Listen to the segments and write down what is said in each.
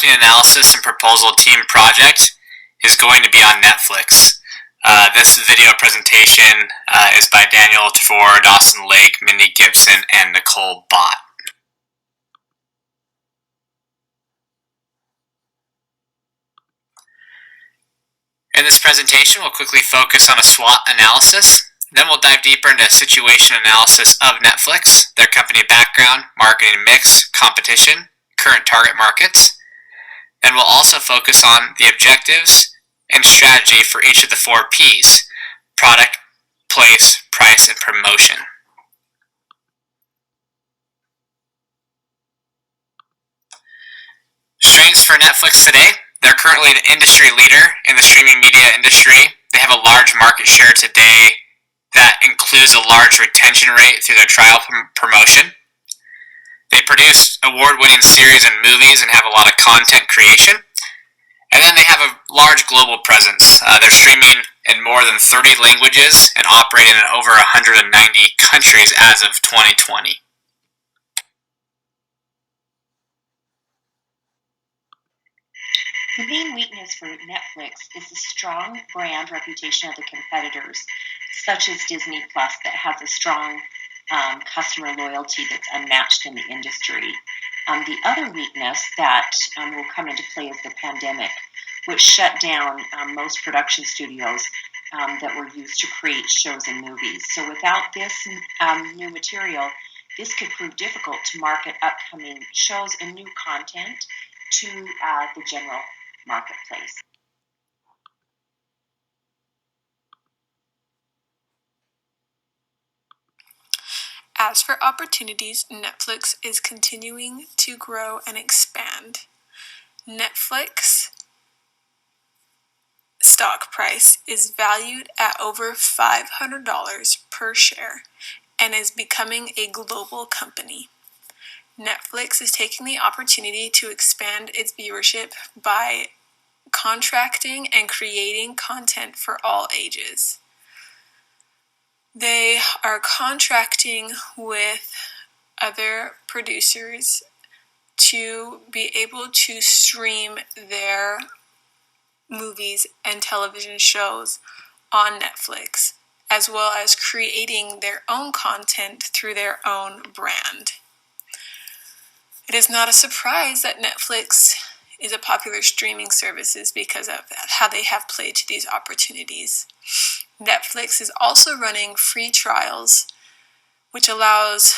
marketing analysis and proposal team project is going to be on Netflix. This video presentation is by Daniel Tavor, Dawson Lake, Mindy Gibson, and Nicole Bott. In this presentation, we'll quickly focus on a SWOT analysis. Then we'll dive deeper into situation analysis of Netflix, their company background, marketing mix, competition, current target markets. Then we'll also focus on the objectives and strategy for each of the 4 P's: product, place, price, and promotion. Strengths for Netflix today. They're currently an industry leader in the streaming media industry. They have a large market share today that includes a large retention rate through their trial promotion. They produce award-winning series and movies and have a lot of content creation. And then they have a large global presence. They're streaming in more than 30 languages and operating in over 190 countries as of 2020. The main weakness for Netflix is the strong brand reputation of the competitors, such as Disney Plus, that has a strong customer loyalty that's unmatched in the industry. The other weakness that will come into play is the pandemic, which shut down most production studios that were used to create shows and movies. So without this new material, this could prove difficult to market upcoming shows and new content to the general marketplace. As for opportunities, Netflix is continuing to grow and expand. Netflix stock price is valued at over $500 per share and is becoming a global company. Netflix is taking the opportunity to expand its viewership by contracting and creating content for all ages. They are contracting with other producers to be able to stream their movies and television shows on Netflix, as well as creating their own content through their own brand. It is not a surprise that Netflix is a popular streaming service because of how they have played to these opportunities. Netflix is also running free trials, which allows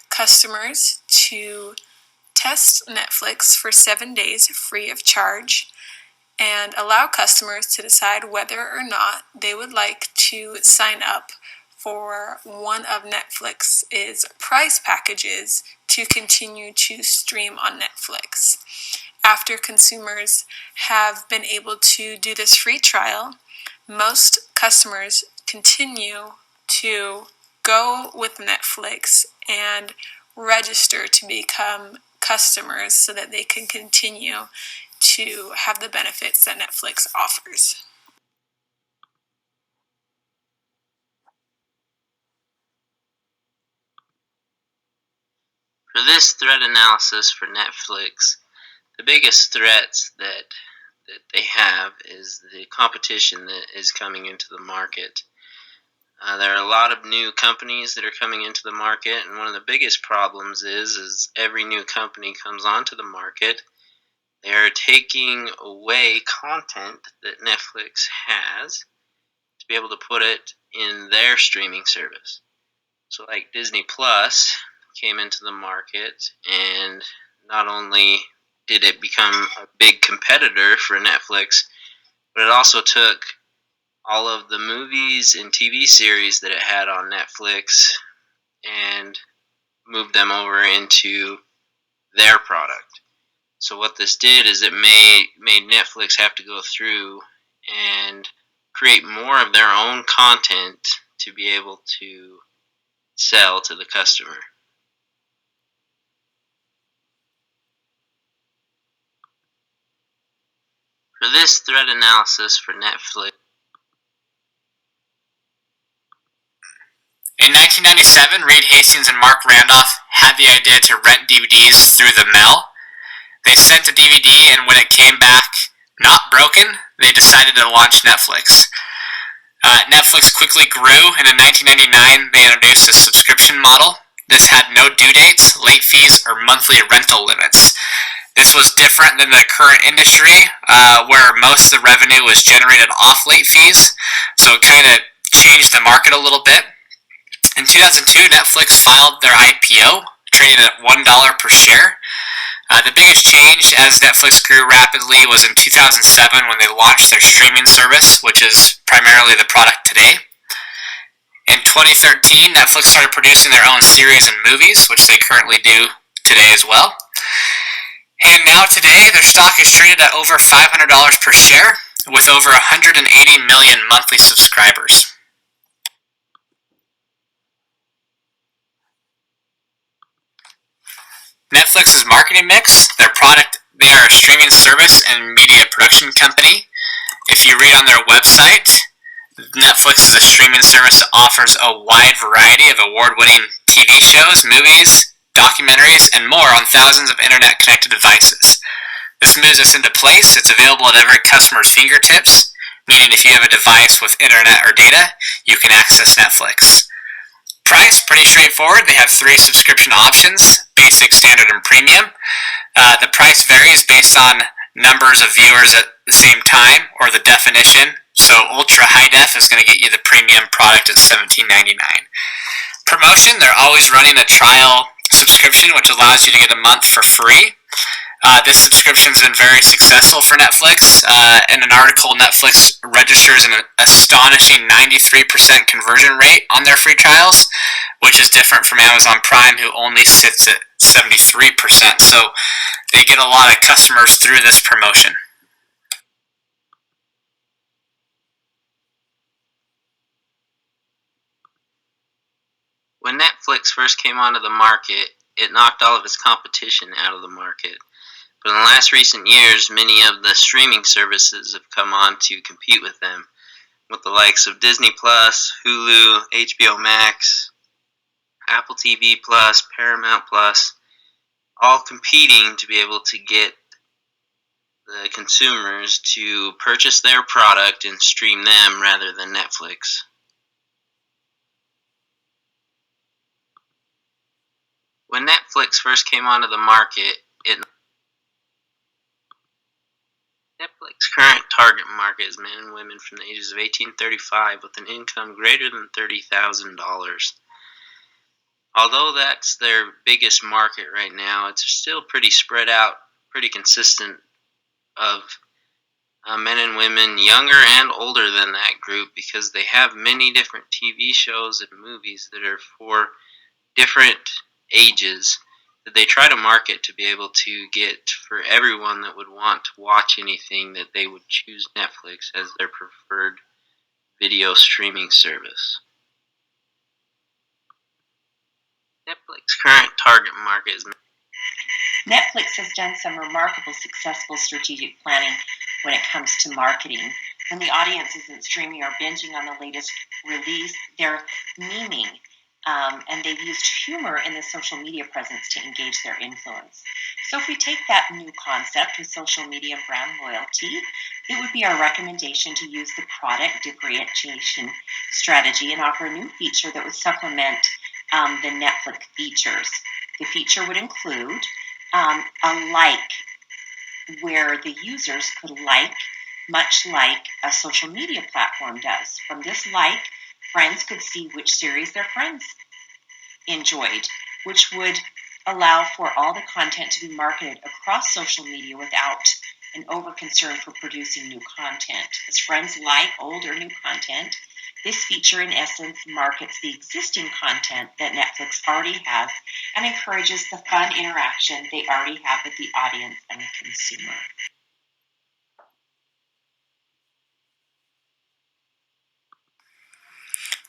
customers to test Netflix for 7 days free of charge and allow customers to decide whether or not they would like to sign up for one of Netflix's prize packages to continue to stream on Netflix. After consumers have been able to do this free trial, most customers continue to go with Netflix and register to become customers so that they can continue to have the benefits that Netflix offers. For this threat analysis for Netflix, the biggest threats that they have is the competition that is coming into the market. There are a lot of new companies that are coming into the market, and one of the biggest problems is every new company comes onto the market, they are taking away content that Netflix has to be able to put it in their streaming service. So like Disney Plus came into the market, and not only did it become a big competitor for Netflix, but it also took all of the movies and TV series that it had on Netflix and moved them over into their product. So what this did is it made Netflix have to go through and create more of their own content to be able to sell to the customer. For this threat analysis for Netflix, in 1997, Reed Hastings and Mark Randolph had the idea to rent DVDs through the mail. They sent a DVD, and when it came back not broken, they decided to launch Netflix. Netflix quickly grew, and in 1999 they introduced a subscription model. This had no due dates, late fees, or monthly rental limits. This was different than the current industry, where most of the revenue was generated off late fees, so it kind of changed the market a little bit. In 2002, Netflix filed their IPO, trading at $1 per share. The biggest change as Netflix grew rapidly was in 2007 when they launched their streaming service, which is primarily the product today. In 2013, Netflix started producing their own series and movies, which they currently do today as well. And now today, their stock is traded at over $500 per share, with over 180 million monthly subscribers. Netflix's marketing mix, they are a streaming service and media production company. If you read on their website, Netflix is a streaming service that offers a wide variety of award-winning TV shows, movies, documentaries, and more on thousands of internet-connected devices. This moves us into place. It's available at every customer's fingertips, meaning if you have a device with internet or data, you can access Netflix. Price, pretty straightforward. They have 3 subscription options, basic, standard, and premium. The price varies based on numbers of viewers at the same time or the definition. So ultra high def is going to get you the premium product at $17.99. Promotion, they're always running a trial subscription, which allows you to get a month for free. This subscription has been very successful for Netflix. In an article, Netflix registers an astonishing 93% conversion rate on their free trials, which is different from Amazon Prime, who only sits at 73%. So they get a lot of customers through this promotion. When Netflix first came onto the market, it knocked all of its competition out of the market. But in the last recent years, many of the streaming services have come on to compete with them, with the likes of Disney+, Hulu, HBO Max, Apple TV+, Paramount+, all competing to be able to get the consumers to purchase their product and stream them rather than Netflix. When Netflix first came onto the market, Netflix's current target market is men and women from the ages of 18 to 35 with an income greater than $30,000. Although that's their biggest market right now, it's still pretty spread out, pretty consistent of men and women younger and older than that group, because they have many different TV shows and movies that are for different ages that they try to market to be able to get for everyone that would want to watch anything, that they would choose Netflix as their preferred video streaming service. Netflix's current target market is... Netflix has done some remarkable successful strategic planning when it comes to marketing. When the audience isn't streaming or binging on the latest release, they're memeing. And they've used humor in the social media presence to engage their influence. So if we take that new concept with social media and brand loyalty, it would be our recommendation to use the product differentiation strategy and offer a new feature that would supplement the Netflix features. The feature would include a like, where the users could like, much like a social media platform does. From this like, friends could see which series their friends enjoyed, which would allow for all the content to be marketed across social media without an over concern for producing new content. As friends like old or new content, this feature in essence markets the existing content that Netflix already has and encourages the fun interaction they already have with the audience and the consumer.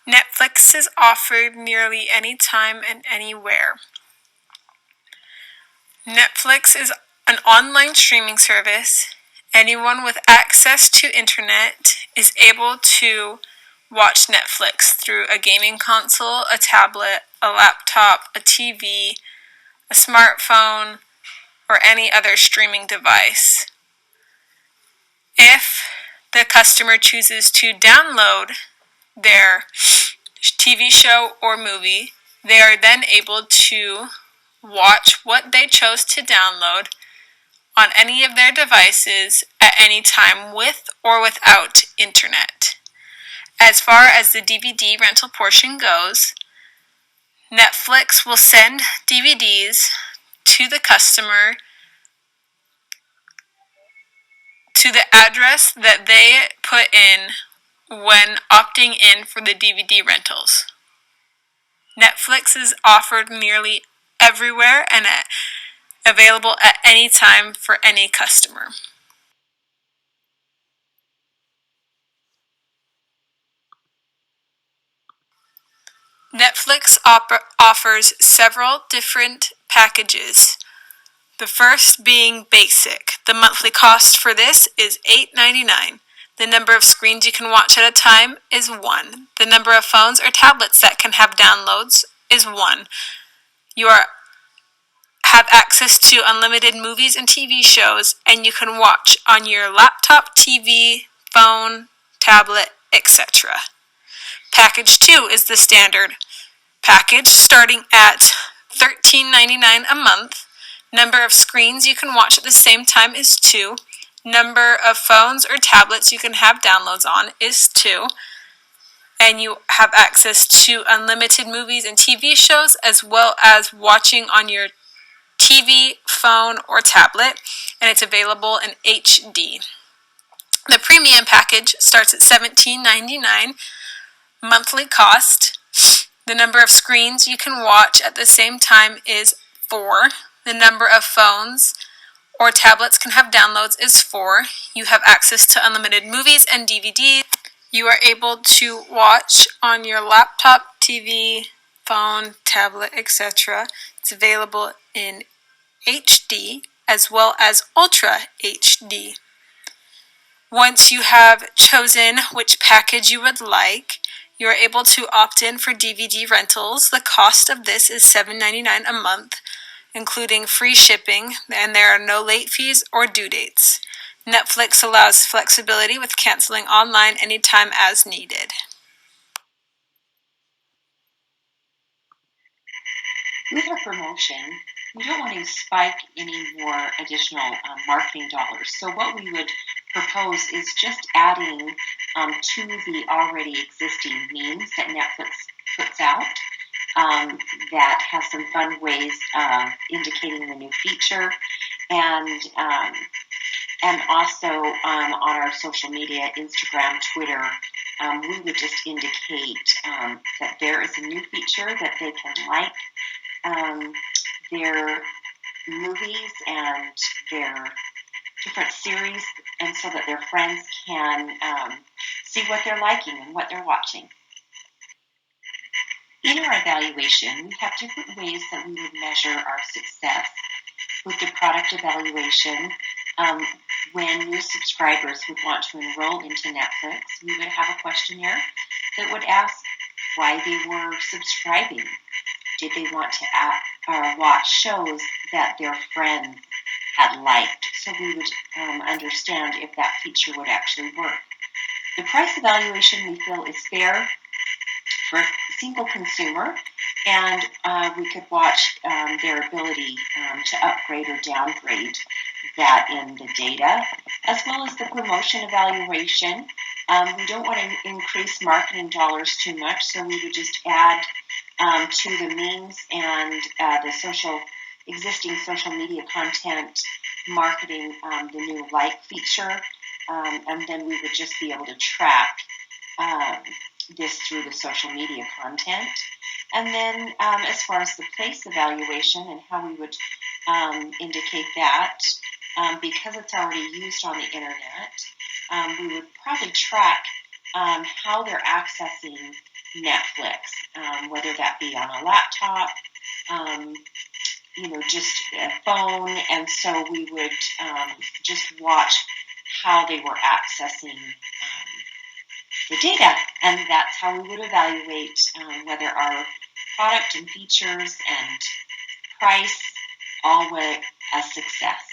Netflix is offered nearly anytime and anywhere. Netflix is an online streaming service. Anyone with access to internet is able to watch Netflix through a gaming console, a tablet, a laptop, a TV, a smartphone, or any other streaming device. If the customer chooses to download their TV show or movie, they are then able to watch what they chose to download on any of their devices at any time with or without internet. As far as the DVD rental portion goes, Netflix will send DVDs to the customer to the address that they put in when opting in for the DVD rentals. Netflix is offered nearly everywhere and available at any time for any customer. Netflix offers several different packages. The first being basic. The monthly cost for this is $8.99. The number of screens you can watch at a time is 1. The number of phones or tablets that can have downloads is 1. You have access to unlimited movies and TV shows, and you can watch on your laptop, TV, phone, tablet, etc. Package 2 is the standard package, starting at $13.99 a month. Number of screens you can watch at the same time is 2. Number of phones or tablets you can have downloads on is 2. And you have access to unlimited movies and TV shows, as well as watching on your TV, phone, or tablet, and it's available in HD. The premium package starts at $17.99 monthly cost. The number of screens you can watch at the same time is 4. The number of phones or tablets can have downloads is 4. You have access to unlimited movies and DVDs. You are able to watch on your laptop, TV, phone, tablet, etc. It's available in HD as well as Ultra HD. Once you have chosen which package you would like, you are able to opt in for DVD rentals. The cost of this is $7.99 a month, including free shipping, and there are no late fees or due dates. Netflix allows flexibility with canceling online anytime as needed. With our promotion, we don't want to spike any more additional marketing dollars. So what we would propose is just adding to the already existing memes that Netflix puts out that have some fun ways of indicating the new feature, and also on our social media, Instagram, Twitter, we would just indicate that there is a new feature that they can like their movies and their different series, and so that their friends can see what they're liking and what they're watching. In our evaluation, we have different ways that we would measure our success. With the product evaluation, when new subscribers would want to enroll into Netflix, we would have a questionnaire that would ask why they were subscribing. Did they want to watch shows that their friends had liked? So we would understand if that feature would actually work. The price evaluation we feel is fair for a single consumer, and we could watch their ability to upgrade or downgrade that in the data, as well as the promotion evaluation. We don't want to increase marketing dollars too much, so we would just add to the memes and the existing social media content marketing the new like feature, and then we would just be able to track this through the social media content. And then as far as the place evaluation and how we would indicate that, because it's already used on the internet, we would probably track how they're accessing Netflix, whether that be on a laptop, just a phone, and so we would just watch how they were accessing the data, and that's how we would evaluate whether our product and features and price all a success.